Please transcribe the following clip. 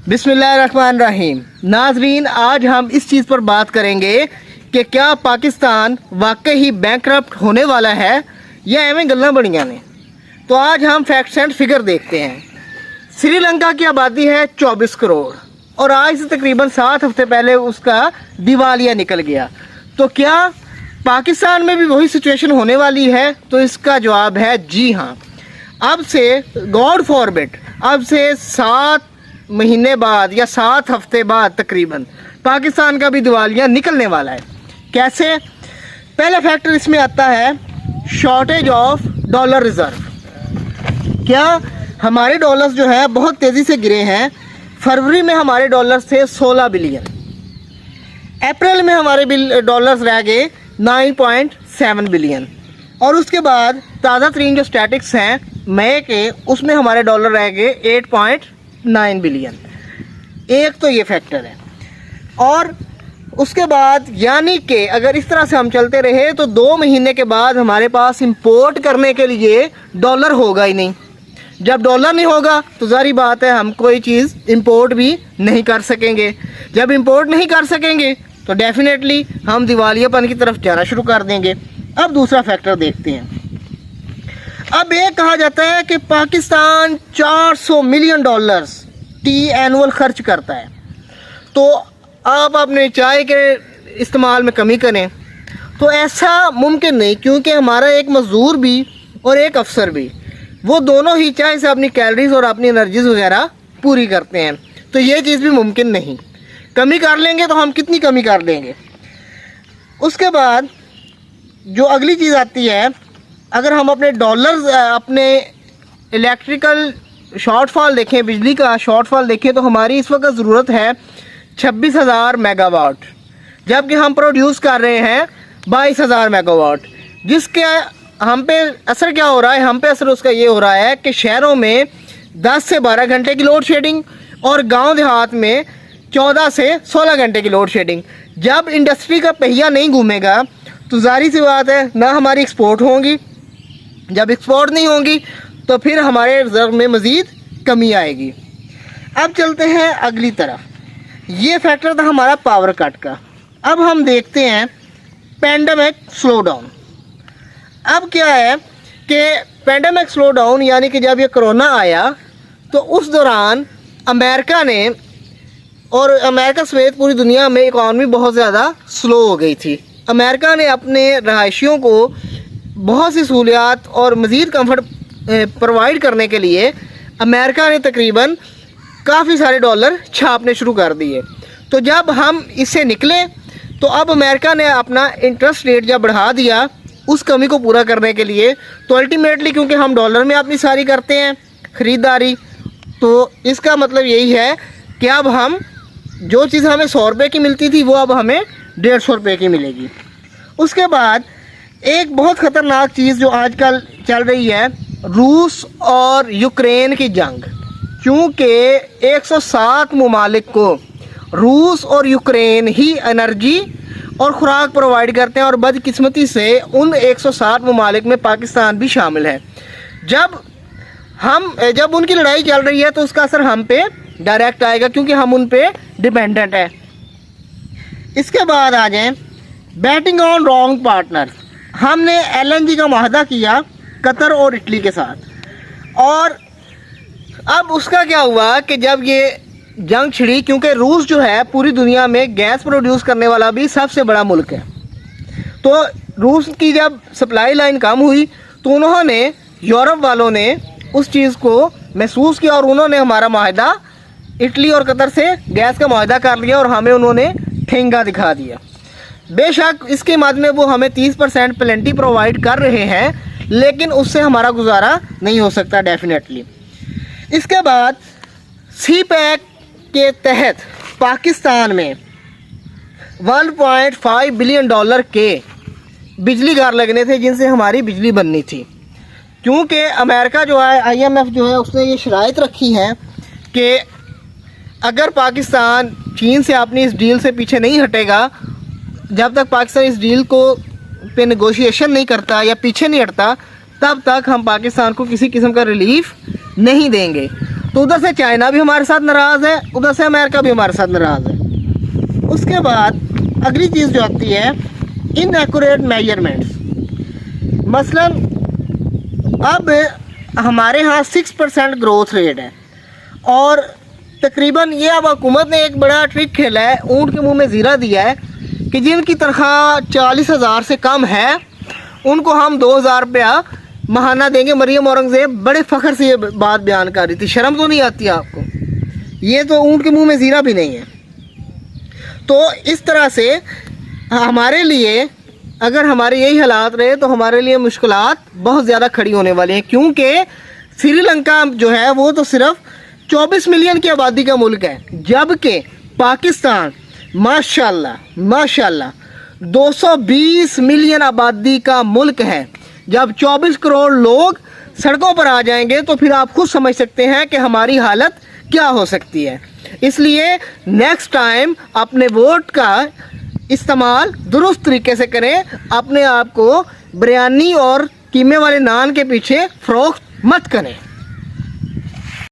बिस्मिल्लाहिर्रहमानिर्रहीम। नाजरीन, आज हम इस चीज़ पर बात करेंगे कि क्या पाकिस्तान वाकई ही बैंकरप्ट होने वाला है या एवं गल्लां बड़ियां ने। तो आज हम फैक्ट्स एंड फिगर देखते हैं। श्रीलंका की आबादी है 24 करोड़ और आज से तकरीबन 7 हफ्ते पहले उसका दिवालिया निकल गया। तो क्या पाकिस्तान में भी वही सिचुएशन होने वाली है? तो इसका जवाब है जी हाँ। अब से गॉड फॉरबिड, अब से 7 महीने बाद या 7 हफ्ते बाद तकरीबन पाकिस्तान का भी दिवालिया निकलने वाला है। कैसे? पहला फैक्टर इसमें आता है शॉर्टेज ऑफ डॉलर रिजर्व। क्या हमारे डॉलर्स जो है बहुत तेज़ी से गिरे हैं। फरवरी में हमारे डॉलर्स थे 16 बिलियन, अप्रैल में हमारे डॉलर्स रह गए 9.7 बिलियन और उसके बाद ताज़ा तरीन जो स्टैटिक्स हैं मई के, उसमें हमारे डॉलर रह गए 8.9 बिलियन। एक तो ये फैक्टर है। और उसके बाद यानी कि अगर इस तरह से हम चलते रहे तो 2 महीने के बाद हमारे पास इंपोर्ट करने के लिए डॉलर होगा ही नहीं। जब डॉलर नहीं होगा तो ज़ाहिर बात है हम कोई चीज़ इंपोर्ट भी नहीं कर सकेंगे। जब इंपोर्ट नहीं कर सकेंगे तो डेफिनेटली हम दिवालियापन की तरफ जाना शुरू कर देंगे। अब दूसरा फैक्टर देखते हैं। अब ये कहा जाता है कि Pakistan 400 million dollars T annual खर्च करता है। तो आप अपने चाय के इस्तेमाल में कमी करें तो ऐसा मुमकिन नहीं, क्योंकि हमारा एक मज़दूर भी और एक अफसर भी, वो दोनों ही चाय से अपनी कैलोरीज और अपनी एनर्जीज वगैरह पूरी करते हैं। तो ये चीज़ भी मुमकिन नहीं। कमी कर लेंगे तो हम कितनी कमी कर लेंगे। उसके बाद जो अगली चीज़ आती है, अगर हम अपने डॉलर्स, अपने इलेक्ट्रिकल शॉर्टफॉल देखें, बिजली का शॉर्टफॉल देखें, तो हमारी इस वक्त ज़रूरत है 26,000 मेगावाट, जबकि हम प्रोड्यूस कर रहे हैं 22,000 मेगावाट। जिसके हम पे असर क्या हो रहा है? हम पे असर उसका ये हो रहा है कि शहरों में 10 से 12 घंटे की लोड शेडिंग और गांव देहात में 14 से 16 घंटे की लोड शेडिंग। जब इंडस्ट्री का पहिया नहीं घूमेगा तो जाहिर सी बात है ना हमारी एक्सपोर्ट होंगी। जब एक्सपोर्ट नहीं होंगी तो फिर हमारे रिजर्व में मज़ीद कमी आएगी। अब चलते हैं अगली तरफ। ये फैक्टर था हमारा पावर कट का। अब हम देखते हैं पैंडेमिक स्लो डाउन। अब क्या है कि पैंडेमिक स्लो डाउन यानी कि जब ये कोरोना आया तो उस दौरान अमेरिका ने और अमेरिका समेत पूरी दुनिया में इकॉनमी बहुत ज़्यादा स्लो हो गई थी। अमेरिका ने अपने रहायशियों को बहुत सी सहूलियात और मज़ीद कंफर्ट प्रोवाइड करने के लिए अमेरिका ने तकरीबन काफ़ी सारे डॉलर छापने शुरू कर दिए। तो जब हम इससे निकले तो अब अमेरिका ने अपना इंटरेस्ट रेट जब बढ़ा दिया उस कमी को पूरा करने के लिए, तो अल्टीमेटली क्योंकि हम डॉलर में अपनी सारी करते हैं ख़रीदारी, तो इसका मतलब यही है कि अब हम जो चीज़ हमें 100 रुपये की मिलती थी वो अब हमें 150 रुपये की मिलेगी। उसके बाद एक बहुत ख़तरनाक चीज़ जो आजकल चल रही है, रूस और यूक्रेन की जंग। क्योंकि 107 ममालिक को रूस और यूक्रेन ही एनर्जी और ख़ुराक प्रोवाइड करते हैं और बदकिस्मती से उन 107 ममालिक में पाकिस्तान भी शामिल है। जब उनकी लड़ाई चल रही है तो उसका असर हम पे डायरेक्ट आएगा क्योंकि हम उन पे डिपेंडेंट है। इसके बाद आ जाएं बैटिंग ऑन रॉन्ग पार्टनर। हमने LNG का मुआहदा किया कतर और इटली के साथ और अब उसका क्या हुआ कि जब ये जंग छिड़ी, क्योंकि रूस जो है पूरी दुनिया में गैस प्रोड्यूस करने वाला भी सबसे बड़ा मुल्क है, तो रूस की जब सप्लाई लाइन कम हुई तो उन्होंने, यूरोप वालों ने उस चीज़ को महसूस किया और उन्होंने हमारा मुआहदा इटली और कतर से गैस का मुआहदा कर लिया और हमें उन्होंने ठेंगा दिखा दिया। बेशक इसके मद में वो हमें 30% प्लेंटी प्रोवाइड कर रहे हैं, लेकिन उससे हमारा गुजारा नहीं हो सकता डेफिनेटली। इसके बाद CPEC के तहत पाकिस्तान में 1.5 बिलियन डॉलर के बिजली घर लगने थे जिनसे हमारी बिजली बननी थी। क्योंकि अमेरिका जो है, IMF जो है, उसने ये शराइत रखी है कि अगर पाकिस्तान चीन से अपनी इस डील से पीछे नहीं हटेगा, जब तक पाकिस्तान इस डील को पे नेगोशिएशन नहीं करता या पीछे नहीं हटता, तब तक हम पाकिस्तान को किसी किस्म का रिलीफ नहीं देंगे। तो उधर से चाइना भी हमारे साथ नाराज़ है, उधर से अमेरिका भी हमारे साथ नाराज़ है। उसके बाद अगली चीज़ जो आती है इनएक्यूरेट मेजरमेंट्स। मसलन अब हमारे यहाँ 6% ग्रोथ रेट है और तकरीबन ये अब हुकूमत ने एक बड़ा ट्रिक खेला है, ऊँट के मुंह में ज़ीरा दिया है कि जिनकी तनख्वाह 40,000 से कम है उनको हम 2,000 रुपया महाना देंगे। मरियम औरंगज़ेब बड़े फ़ख्र से ये बात बयान कर रही थी। शर्म तो नहीं आती आपको? ये तो ऊँट के मुंह में ज़ीरा भी नहीं है। तो इस तरह से हमारे लिए अगर हमारे यही हालात रहे तो हमारे लिए मुश्किलात बहुत ज़्यादा खड़ी होने वाली हैं, क्योंकि श्रीलंका जो है वो तो सिर्फ 24 मिलियन की आबादी का मुल्क है, जबकि पाकिस्तान माशाल्लाह 220 मिलियन आबादी का मुल्क है। जब 24 करोड़ लोग सड़कों पर आ जाएंगे तो फिर आप खुद समझ सकते हैं कि हमारी हालत क्या हो सकती है। इसलिए नेक्स्ट टाइम अपने वोट का इस्तेमाल दुरुस्त तरीके से करें, अपने आप को बिरयानी और कीमे वाले नान के पीछे फ़रोख्त मत करें।